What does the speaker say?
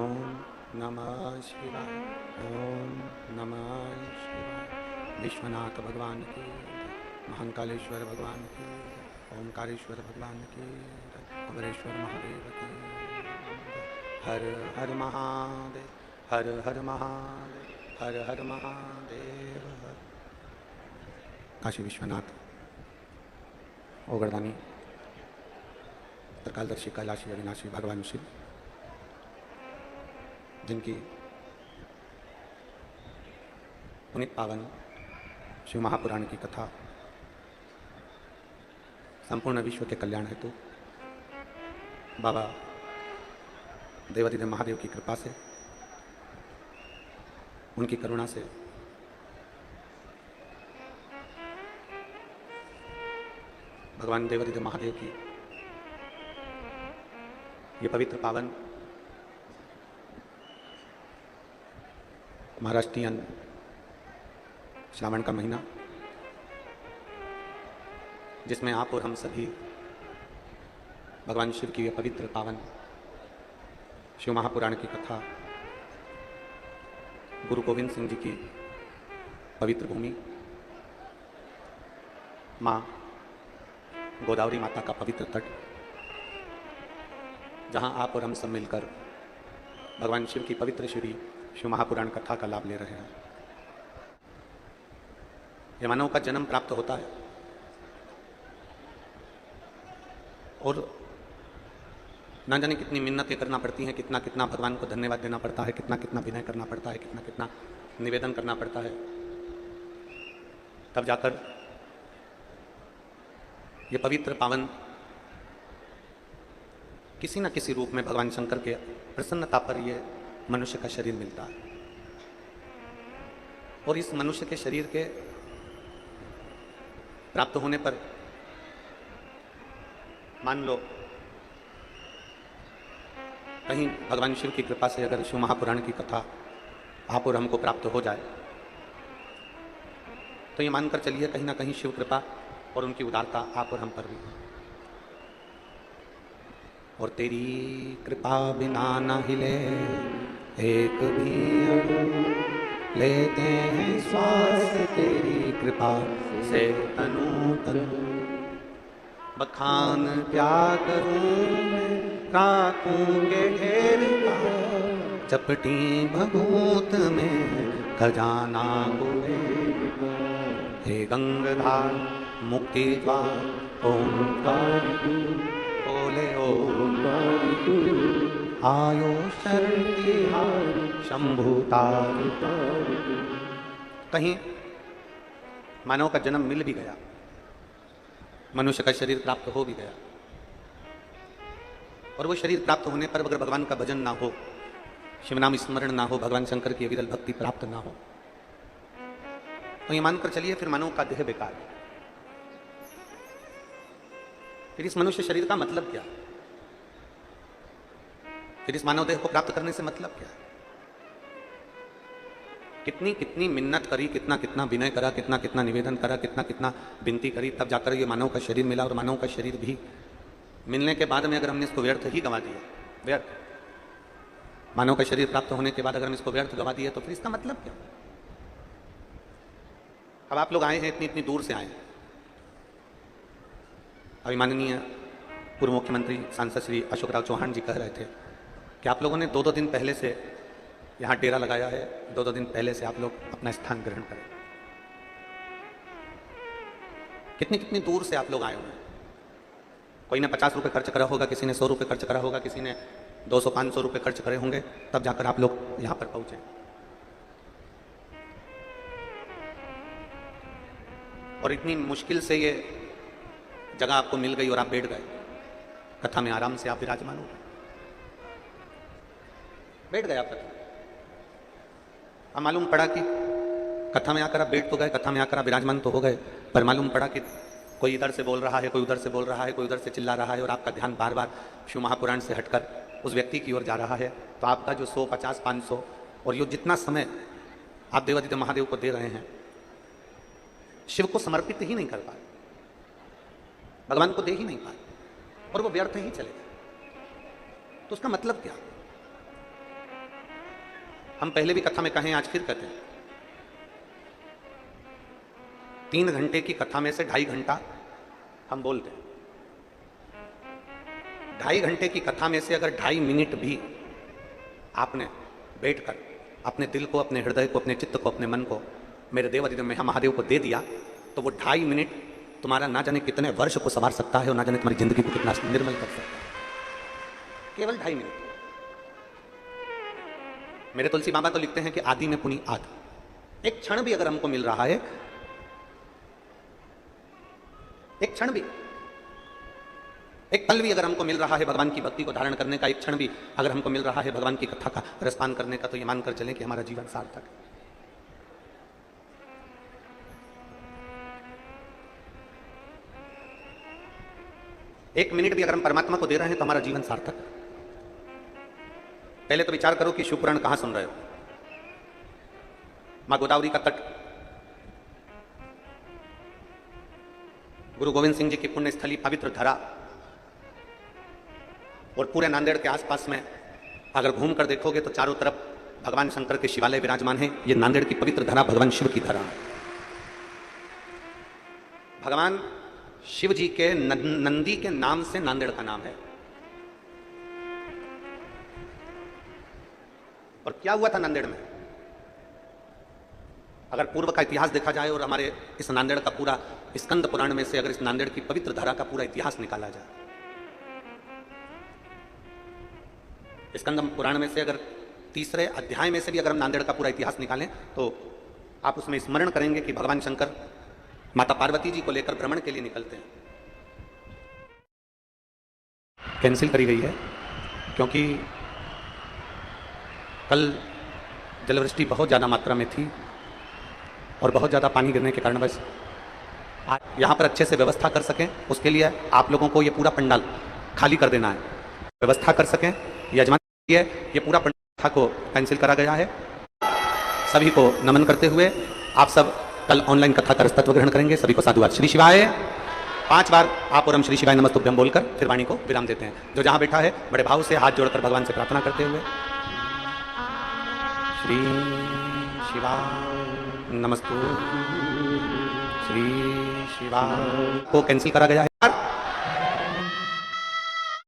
ओम नमः शिवाय। ओम नमः शिवाय। विश्वनाथ भगवान की, महाकालेश्वर भगवान की, ओमकारेश्वर भगवान की, अमरेश्वर महादेव की। हर हर महादेव, हर हर महादेव, हर हर महादेव। काशी विश्वनाथ ओगरदानी त्रिकालदर्शी कैलाशी अविनाशी भगवान शिव, जिनकी पुनीत पावन शिव महापुराण की कथा संपूर्ण विश्व के कल्याण हेतु बाबा देवादिदेव महादेव की कृपा से, उनकी करुणा से भगवान देवादिदेव महादेव की ये पवित्र पावन महाराष्ट्रीयन श्रावण का महीना, जिसमें आप और हम सभी भगवान शिव की ये पवित्र पावन शिव महापुराण की कथा, गुरु गोविंद सिंह जी की पवित्र भूमि, माँ गोदावरी माता का पवित्र तट, जहाँ आप और हम सब मिलकर भगवान शिव की पवित्र श्री शिव महापुराण कथा का लाभ ले रहे हैं। यह मानव का जन्म प्राप्त होता है और ना जाने कितनी मिन्नतें करना पड़ती हैं, कितना कितना भगवान को धन्यवाद देना पड़ता है, कितना कितना विनय करना पड़ता है, कितना कितना निवेदन करना पड़ता है, तब जाकर ये पवित्र पावन किसी न किसी रूप में भगवान शंकर के प्रसन्नता पर यह मनुष्य का शरीर मिलता है। और इस मनुष्य के शरीर के प्राप्त होने पर मान लो कहीं भगवान शिव की कृपा से अगर शिव महापुराण की कथा आप और हमको प्राप्त हो जाए, तो ये मानकर चलिए कहीं ना कहीं शिव कृपा और उनकी उदारता आप और हम पर भी। और तेरी कृपा बिना न हिले एक भी अणु, लेते हैं श्वास तेरी कृपा से तनु तनु। बखान क्या करूं मैं रातों के ढेर का, चपटी भभूत में खजाना कुबेर का। हे गंगाधार मुक्ति द्वार ओंकार बोले ओंकार, आयो शरण शंभु तार। कहीं मानव का जन्म मिल भी गया, मनुष्य का शरीर प्राप्त हो भी गया, और वो शरीर प्राप्त होने पर अगर भगवान का भजन ना हो, शिवनाम स्मरण ना हो, भगवान शंकर की विरल भक्ति प्राप्त ना हो, तो ये मानकर चलिए फिर मानव का देह बेकार है। फिर इस मनुष्य शरीर का मतलब क्या? फिर इस मानव देह को प्राप्त करने से मतलब क्या? कितनी कितनी मिन्नत करी, कितना कितना विनय करा, कितना कितना निवेदन करा, कितना कितना विनती करी, तब जाकर ये मानव का शरीर मिला। और मानव का शरीर भी मिलने के बाद में अगर हमने इसको व्यर्थ ही गंवा दिया, व्यर्थ, मानव का शरीर प्राप्त होने के बाद अगर हम इसको व्यर्थ गंवा दिए, तो फिर इसका मतलब क्या? अब आप लोग आए हैं, इतनी इतनी दूर से आए हैं। अभी माननीय पूर्व मुख्यमंत्री सांसद श्री अशोक राव चौहान जी कह रहे थे कि आप लोगों ने दो दो दिन पहले से यहाँ डेरा लगाया है, दो दो दिन पहले से आप लोग अपना स्थान ग्रहण करें। कितनी कितनी दूर से आप लोग आए हुए हैं। कोई ने 50 रुपये खर्च करा होगा, किसी ने 100 रुपये खर्च करा होगा, किसी ने 200-500 रुपये खर्च करे होंगे, तब जाकर आप लोग यहाँ पर पहुँचे। और इतनी मुश्किल से ये जगह आपको मिल गई और आप बैठ गए, कथा में आराम से आप विराजमान हो गए, बैठ गए आप कथा। अब मालूम पड़ा कि कथा में आकर आप बैठ तो गए, कथा में आकर आप विराजमान तो हो गए, पर मालूम पड़ा कि कोई इधर से बोल रहा है, कोई उधर से बोल रहा है, कोई उधर से चिल्ला रहा है, और आपका ध्यान बार बार शिव महापुराण से हटकर उस व्यक्ति की ओर जा रहा है। तो आपका जो 100, 50, 500 और ये जितना समय आप देवादिदेव महादेव को दे रहे हैं, शिव को समर्पित ही नहीं कर पाए, भगवान को दे ही नहीं पाए, और वो व्यर्थ ही चले गए। तो उसका मतलब क्या? हम पहले भी कथा में कहें, आज फिर कहते हैं, 3 घंटे की कथा में से 2.5 घंटा हम बोलते हैं। 2.5 घंटे की कथा में से अगर 2.5 मिनट भी आपने बैठकर अपने दिल को, अपने हृदय को, अपने चित्त को, अपने मन को मेरे देव अधिदेव महादेव को दे दिया, तो वो 2.5 मिनट तुम्हारा ना जाने कितने वर्ष को संवार सकता है और ना जाने तुम्हारी जिंदगी को कितना निर्मल कर सकता है। केवल 2.5 मिनट। मेरे तुलसी बाबा तो लिखते हैं कि आदि में पुनि आद। एक क्षण भी अगर हमको मिल रहा है, एक क्षण भी, एक पल भी अगर हमको मिल रहा है भगवान की भक्ति को धारण करने का, एक क्षण भी अगर हमको मिल रहा है भगवान की कथा का रसपान करने का, तो ये मानकर चलें कि हमारा जीवन सार्थक है। एक मिनट भी अगर हम परमात्मा को दे रहे हैं तो हमारा जीवन सार्थक है। पहले तो विचार करो कि शिवपुराण कहां सुन रहे हो। मां गोदावरी का तट, गुरु गोविंद सिंह जी की पुण्य स्थली, पवित्र धरा, और पूरे नांदेड़ के आसपास में अगर घूम कर देखोगे तो चारों तरफ भगवान शंकर के शिवालय विराजमान हैं। ये नांदेड़ की पवित्र धरा भगवान शिव की धरा है। भगवान शिव जी के नंदी के नाम से नांदेड़ का नाम है। और क्या हुआ था नांदेड़ में, अगर पूर्व का इतिहास देखा जाए और हमारे इस नांदेड़ का पूरा स्कंद पुराण में से अगर इस नांदेड़ की पवित्र धरा का पूरा इतिहास निकाला जाए, स्कंद पुराण में से अगर 3रे अध्याय में से भी अगर हम नांदेड़ का पूरा इतिहास निकालें तो आप उसमें स्मरण करेंगे कि भगवान शंकर माता पार्वती जी को लेकर भ्रमण के लिए निकलते हैं। कैंसिल करी गई है क्योंकि कल जलवृष्टि बहुत ज़्यादा मात्रा में थी और बहुत ज़्यादा पानी गिरने के कारण बस यहाँ पर अच्छे से व्यवस्था कर सकें, उसके लिए आप लोगों को ये पूरा पंडाल खाली कर देना है। व्यवस्था कर सकें, यजमान ये पूरा पंडाल को कैंसिल करा गया है। सभी को नमन करते हुए आप सब कल ऑनलाइन कथा का रसतत्व ग्रहण करेंगे। सभी को साधुवाद। श्री शिवाय 5 बार आप और हम श्री शिवाय नमस्तुभ्यम बोलकर फिर वाणी को विराम देते हैं। जो जहां बैठा है बड़े भाव से हाथ जोड़कर भगवान से प्रार्थना करते हुए श्री शिवाय नमस्तु। श्री शिवाय को कैंसिल करा गया है।